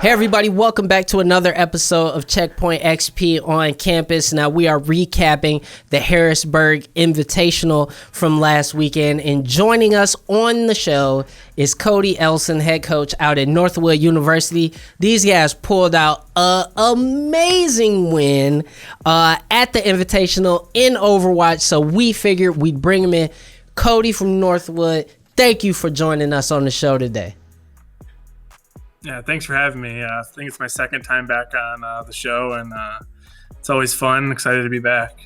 Hey everybody, welcome back to another episode of CheckpointXP on campus. Now we are recapping the Harrisburg Invitational from last weekend, and joining us on the show is Cody Elson, head coach out at Northwood University. These guys pulled out an amazing win at the Invitational in Overwatch, so we figured we'd bring them in. Cody from Northwood, thank you for joining us on the show today. Yeah, thanks for having me. I think it's my second time back on the show, and it's always fun. Excited to be back.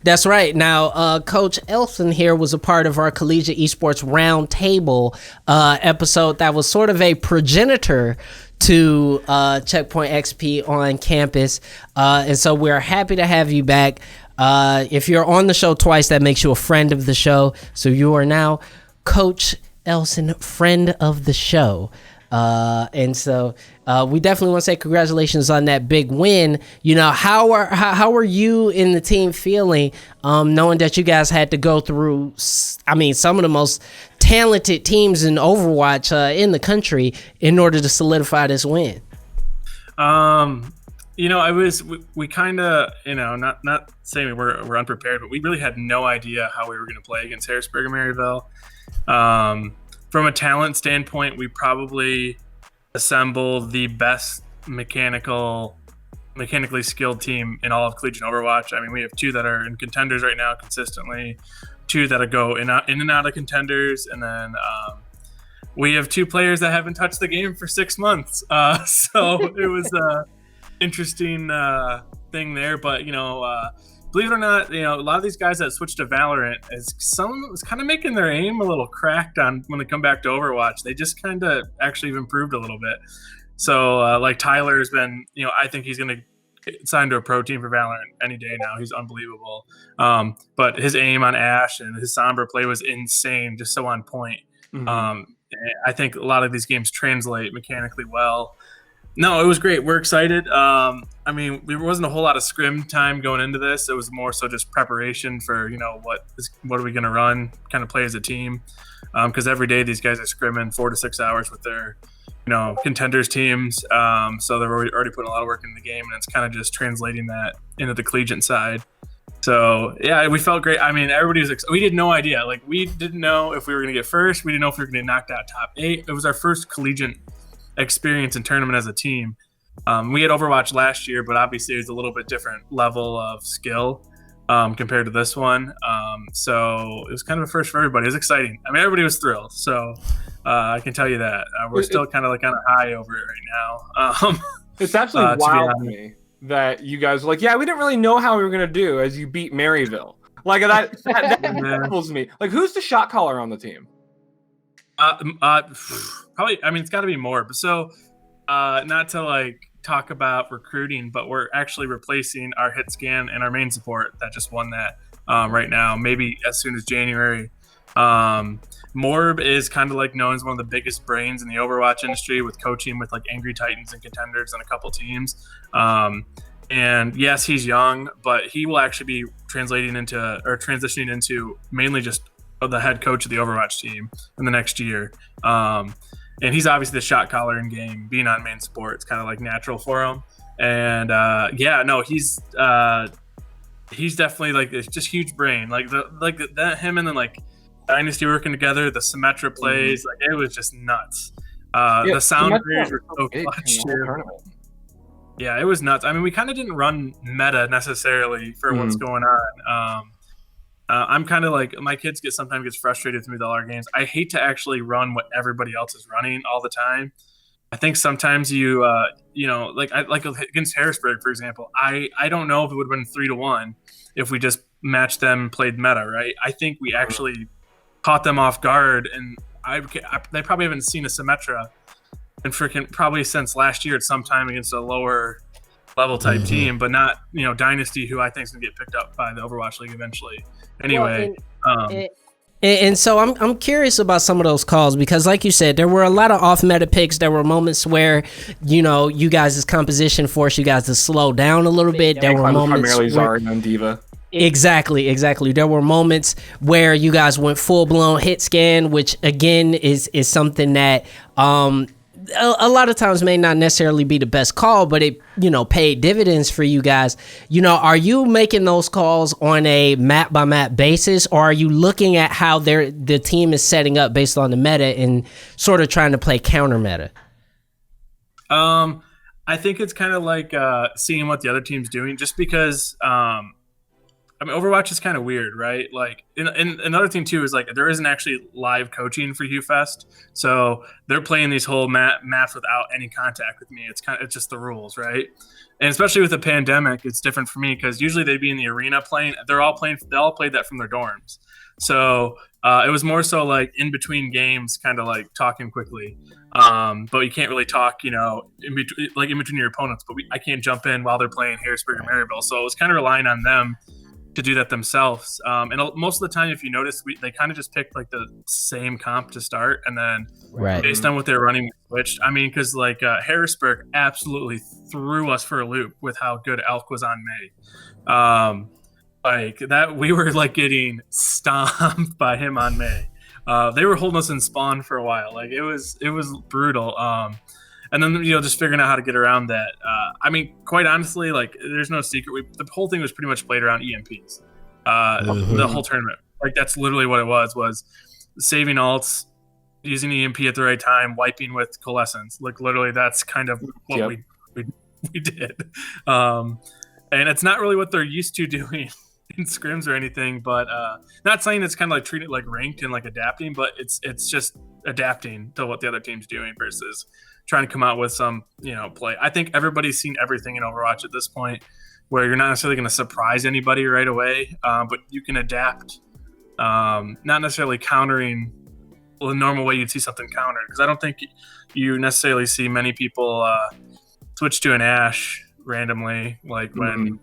That's right. Now, Coach Elson here was a part of our Collegiate Esports Roundtable episode that was sort of a progenitor to CheckpointXP on campus, and so we're happy to have you back. If you're on the show twice, that makes you a friend of the show, so you are now Coach Elson, friend of the show. And so we definitely want to say congratulations on that big win. You know, how are you and the team feeling, knowing that you guys had to go through, some of the most talented teams in Overwatch in the country in order to solidify this win? We kind of, not saying we're unprepared, but we really had no idea how we were going to play against Harrisburg and Maryville. From a talent standpoint, we probably assembled the best mechanically skilled team in all of Collegiate Overwatch. I mean, we have two that are in contenders right now consistently, two that go in and out of contenders, and then we have two players that haven't touched the game for 6 months. So it was an interesting thing there, but believe it or not, a lot of these guys that switched to Valorant, some was kind of making their aim a little cracked on when they come back to Overwatch. They just kind of actually have improved a little bit. So like Tyler's been, I think he's going to get signed to a pro team for Valorant any day now. He's unbelievable. But his aim on Ashe and his Sombra play was insane, just so on point. Mm-hmm. I think a lot of these games translate mechanically well. No, it was great. We're excited. There wasn't a whole lot of scrim time going into this. It was more so just preparation for, what are we going to run, kind of play as a team. Because every day these guys are scrimming 4 to 6 hours with their, contenders teams. So they're already putting a lot of work into the game, and it's kind of just translating that into the collegiate side. So, yeah, we felt great. I mean, everybody was we had no idea. Like, we didn't know if we were going to get first. We didn't know if we were going to get knocked out top 8. It was our first collegiate experience and tournament as a team. We had Overwatch last year, but obviously it was a little bit different level of skill compared to this one. So it was kind of a first for everybody. It was exciting. I mean, everybody was thrilled. So I can tell you that we're still kind of like on a high over it right now. It's absolutely wild to me that you guys were like, yeah, we didn't really know how we were going to do as you beat Maryville. Like that baffles me. Like, who's the shot caller on the team? Probably, it's got to be more. But so, not to talk about recruiting, but we're actually replacing our hit scan and our main support that just won that right now, maybe as soon as January. Morb is kind of known as one of the biggest brains in the Overwatch industry, with coaching with Angry Titans and contenders and a couple teams. And yes, he's young, but he will actually be transitioning into mainly just the head coach of the Overwatch team in the next year. And he's obviously the shot caller in game, being on main support. It's kind of natural for him. And he's definitely it's just huge brain. That him and then Dynasty working together, the Symmetra plays, it was just nuts. The sound barriers were so clutch too. Yeah, it was nuts. I mean, we kind of didn't run meta necessarily for what's going on. I'm kind of my kids sometimes gets frustrated with me with all our games. I hate to actually run what everybody else is running all the time. I think sometimes you against Harrisburg, for example, I don't know if it would have been 3-1 if we just matched them, played meta, right? I think we actually caught them off guard, and they probably haven't seen a Symmetra and freaking probably since last year at some time against a lower level type team, but not Dynasty, who I think is gonna get picked up by the Overwatch League eventually. Anyway, and so I'm curious about some of those calls, because like you said, there were a lot of off meta picks. There were moments where you guys' composition forced you guys to slow down a little bit. There were moments primarily Zarya and Diva. Exactly. There were moments where you guys went full blown hit scan, which again is something that a lot of times may not necessarily be the best call, but it, paid dividends for you guys. Are you making those calls on a map by map basis, or are you looking at how the team is setting up based on the meta and sort of trying to play counter meta? I think it's kind of like seeing what the other team's doing, just because Overwatch is kind of weird, right? Like, and another thing too is like there isn't actually live coaching for HuFest, so they're playing these whole maps without any contact with me. It's just the rules, right? And especially with the pandemic, it's different for me because usually they'd be in the arena playing. They all played that from their dorms, so it was more so like in between games, kind of like talking quickly. But you can't really talk, in between your opponents. But I can't jump in while they're playing Harrisburg and Maryville, so it was kind of relying on them to do that themselves. And most of the time, if you notice, they kind of just picked like the same comp to start, and then based on what they're running, we switched. I mean, because like Harrisburg absolutely threw us for a loop with how good Elk was on May. Like that, we were like getting stomped by him on May. They were holding us in spawn for a while. Like it was brutal. And then, just figuring out how to get around that. I mean, quite honestly, like, there's no secret. The whole thing was pretty much played around EMPs. The whole tournament. Like, that's literally what it was saving alts, using EMP at the right time, wiping with Coalescence. Like, literally, that's kind of what we did. And it's not really what they're used to doing in scrims or anything, but not saying it's kind of like treated like ranked and like adapting, but it's just adapting to what the other team's doing versus trying to come out with some, play. I think everybody's seen everything in Overwatch at this point, where you're not necessarily going to surprise anybody right away, but you can adapt, not necessarily countering the normal way you'd see something countered, because I don't think you necessarily see many people switch to an Ashe randomly, like when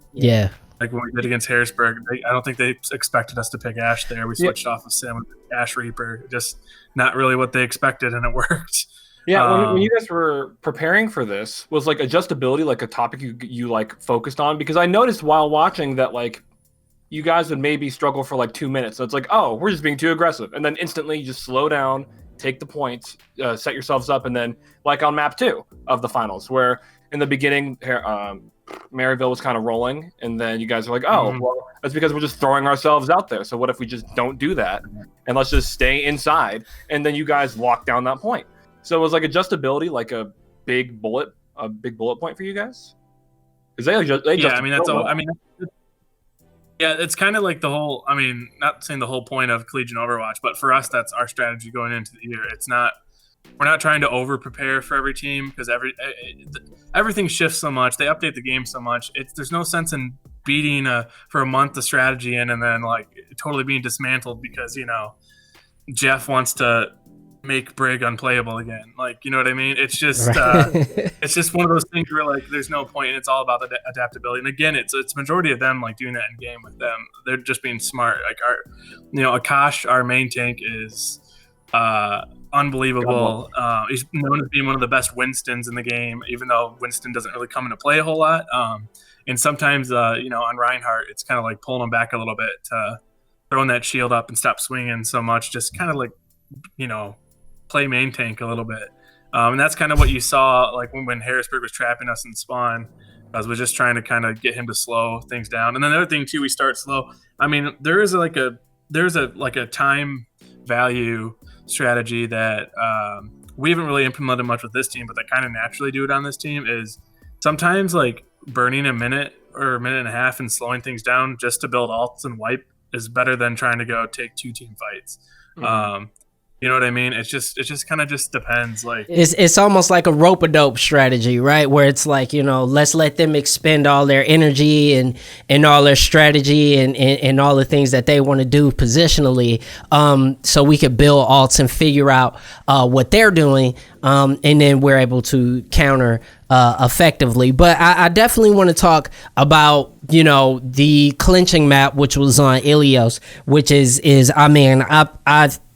like when we did against Harrisburg. I don't think they expected us to pick Ashe there. We switched off of Sim with Ashe Reaper, just not really what they expected, and it worked. Yeah, when you guys were preparing for this, was like adjustability like a topic you like focused on? Because I noticed while watching that like you guys would maybe struggle for like 2 minutes. So it's like, oh, we're just being too aggressive, and then instantly you just slow down, take the points, set yourselves up, and then like on map 2 of the finals, where in the beginning Maryville was kind of rolling, and then you guys are like, oh, well, that's because we're just throwing ourselves out there. So what if we just don't do that and let's just stay inside? And then you guys lock down that point. So was like adjustability like a big bullet point for you guys? Because it's kind of like the whole. I mean, not saying the whole point of Collegiate Overwatch, but for us, that's our strategy going into the year. We're not trying to over prepare for every team, because everything shifts so much. They update the game so much. There's no sense in beating for a month the strategy and then like totally being dismantled because Jeff wants to make Brig unplayable again. Like, you know what I mean? It's just it's just one of those things where like there's no point, and it's all about the adaptability. And again, it's majority of them like doing that in game with them. They're just being smart. Like Akash, our main tank, is unbelievable. He's known as being one of the best Winstons in the game, even though Winston doesn't really come into play a whole lot. And sometimes on Reinhardt, it's kind of like pulling him back a little bit to throwing that shield up and stop swinging so much, just kind of like play main tank a little bit. And that's kind of what you saw like when Harrisburg was trapping us in spawn, as we're just trying to kind of get him to slow things down. And then the other thing too, we start slow. I mean, there's a time value strategy that we haven't really implemented much with this team, but they kind of naturally do it on this team, is sometimes like burning a minute or a minute and a half and slowing things down just to build alts and wipe is better than trying to go take 2 team fights. You know what I mean? It just kind of just depends. Like it's almost like a rope-a-dope strategy, right? Where it's like, let's let them expend all their energy and all their strategy and all the things that they want to do positionally, so we could build alts and figure out what they're doing, and then we're able to counter effectively. But I definitely want to talk about the clinching map, which was on Ilios, which is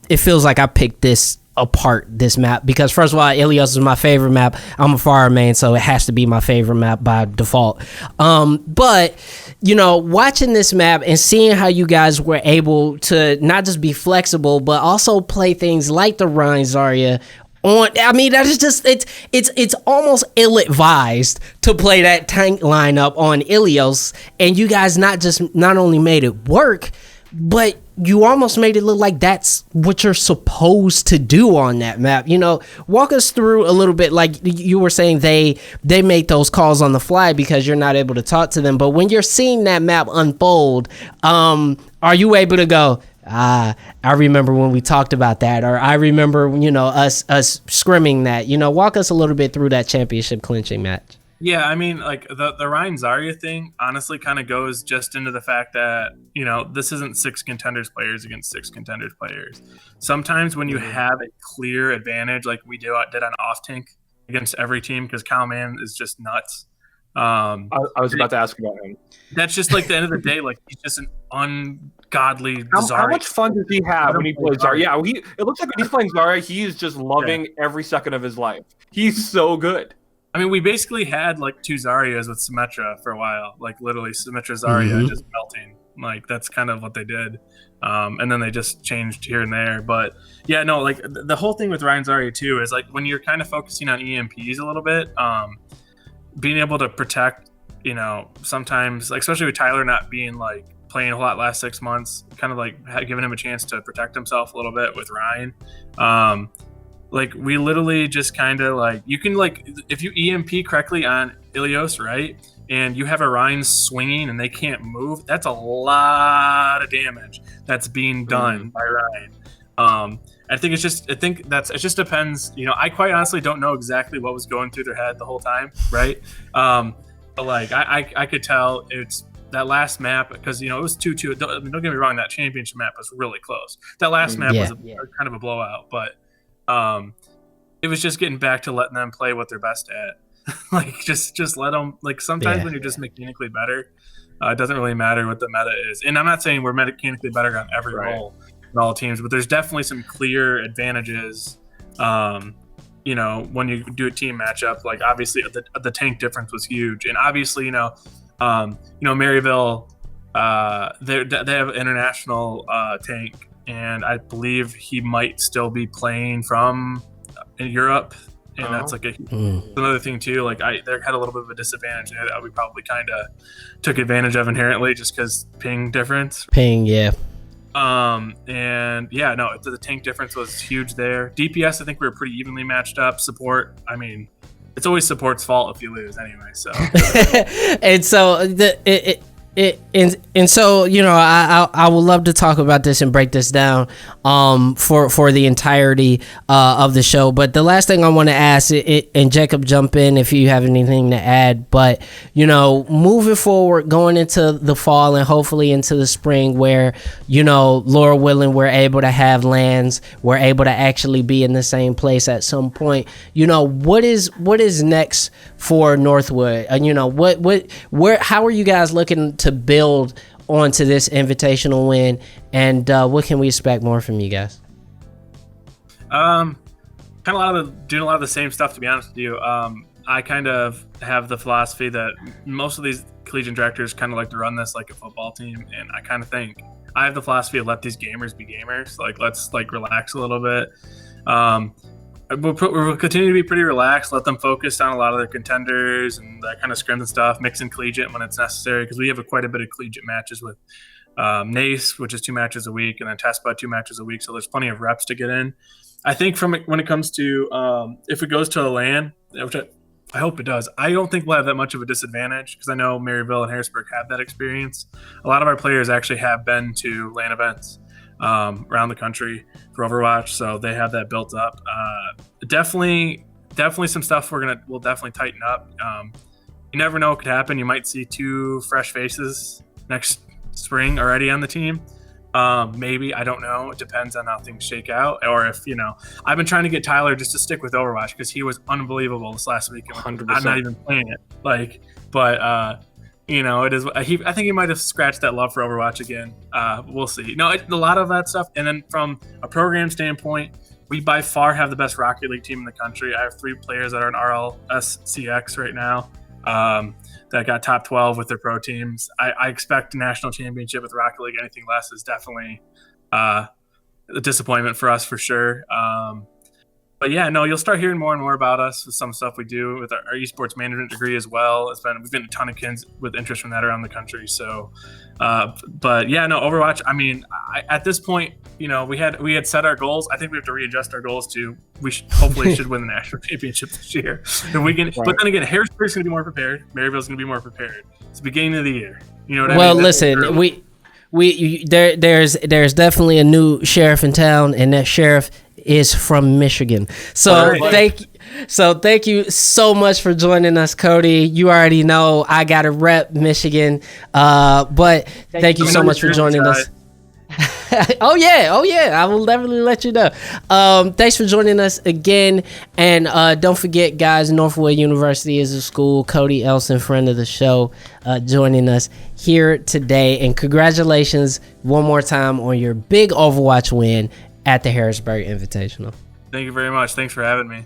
it feels like I picked this apart, this map, because first of all, Ilios is my favorite map. I'm a Pharah main, so it has to be my favorite map by default. But watching this map and seeing how you guys were able to not just be flexible, but also play things like the Rhine Zarya I mean, that is just it's almost ill-advised to play that tank lineup on Ilios, and you guys not only made it work, but you almost made it look like that's what you're supposed to do on that map. You know, walk us through a little bit. Like you were saying, they make those calls on the fly because you're not able to talk to them. But when you're seeing that map unfold, are you able to go, I remember when we talked about that, or I remember, you know, us scrimming that? You know, walk us a little bit through that championship clinching match. Yeah, I mean, like the Ryan Zarya thing honestly kind of goes just into the fact that, you know, this isn't 6 contenders players against 6 contenders players. Sometimes when you have a clear advantage, like we did on off tank against every team, because Calman is just nuts. I was about to ask about him. That's just like the end of the day. Like he's just an ungodly Zarya. How much fun does he have when he plays Zarya? Yeah, it looks like when he's playing Zarya, he is just loving every second of his life. He's so good. I mean, we basically had like 2 Zaryas with Symmetra for a while, like literally Symmetra Zarya just melting. Like that's kind of what they did. And then they just changed here and there. But yeah, no, like the whole thing with Ryan Zarya too is like when you're kind of focusing on EMPs a little bit, being able to protect, you know, sometimes, like especially with Tyler not being like playing a lot last 6 months, kind of like giving him a chance to protect himself a little bit with Ryan. Like we literally just kind of like, you can like, if you EMP correctly on Ilios, right, and you have a Ryan swinging and they can't move, that's a lot of damage that's being done by Ryan. I think it just depends. You know, I quite honestly don't know exactly what was going through their head the whole time, right? But like I could tell it's that last map, because, you know, it was 2-2. Don't get me wrong, that championship map was really close. That last map was kind of a blowout, but it was just getting back to letting them play what they're best at. Like just let them, like sometimes when you're just mechanically better, it doesn't really matter what the meta is. And I'm not saying we're mechanically better on every role in all teams, but there's definitely some clear advantages. You know, when you do a team matchup, like obviously the tank difference was huge, and obviously, you know, Maryville, they have an international tank, and I believe he might still be playing from Europe, and that's like another thing too. Like they had a little bit of a disadvantage that we probably kind of took advantage of inherently, just because ping difference. And yeah, no, the tank difference was huge there. DPS, I think we were pretty evenly matched up. Support, I mean, it's always support's fault if you lose anyway. So and so and so, you know, I would love to talk about this and break this down for the entirety of the show. But the last thing I want to ask, and Jacob, jump in if you have anything to add, but, you know, moving forward, going into the fall and hopefully into the spring, where, you know, Lord willing, we're able to have lands, we're able to actually be in the same place at some point. You know, what is next for Northwood? And, you know, how are you guys looking to build onto this invitational win, and what can we expect more from you guys? Kind of doing a lot of the same stuff, to be honest with you. I kind of have the philosophy that most of these collegiate directors kind of like to run this like a football team, and I kind of think I have the philosophy of let these gamers be gamers. Like let's like relax a little bit. We'll continue to be pretty relaxed, let them focus on a lot of their contenders and that kind of scrims and stuff, mix in collegiate when it's necessary, because we have quite a bit of collegiate matches with NACE, which is 2 matches a week, and then TESPA 2 matches a week, so there's plenty of reps to get in. I think when it comes to if it goes to a LAN, which I hope it does, I don't think we'll have that much of a disadvantage, because I know Maryville and Harrisburg have that experience. A lot of our players actually have been to LAN events around the country for Overwatch, so they have that built up. Definitely some stuff we'll definitely tighten up. You never know what could happen. You might see 2 fresh faces next spring already on the team. Maybe, I don't know. It depends on how things shake out, or if, you know, I've been trying to get Tyler just to stick with Overwatch because he was unbelievable this last week. 100%. I'm not even playing it, but you know, it is. I think he might have scratched that love for Overwatch again. We'll see. No, a lot of that stuff. And then from a program standpoint, we by far have the best Rocket League team in the country. I have 3 players that are in RLSCX right now that got top 12 with their pro teams. I expect a national championship with Rocket League. Anything less is definitely a disappointment for us for sure. But But yeah, no, you'll start hearing more and more about us with some stuff we do with our esports management degree as well. We've been a ton of kids with interest from that around the country. So, but yeah, no, Overwatch. I mean, at this point, you know, we had set our goals. I think we have to readjust our goals to hopefully should win the national championship this year. If we can, but then again, Harrisburg's going to be more prepared. Maryville's going to be more prepared. It's the beginning of the year. You know what I mean? Well, listen, there's definitely a new sheriff in town, and that sheriff is from Michigan. So thank you so much for joining us, Cody. You already know I gotta rep Michigan, but thank you so much for joining us. Oh yeah, I will definitely let you know. Thanks for joining us again, and don't forget, guys, Northwood University is a school. Cody Elson, friend of the show, joining us here today, and congratulations one more time on your big Overwatch win at the Harrisburg Invitational. Thank you very much. Thanks for having me.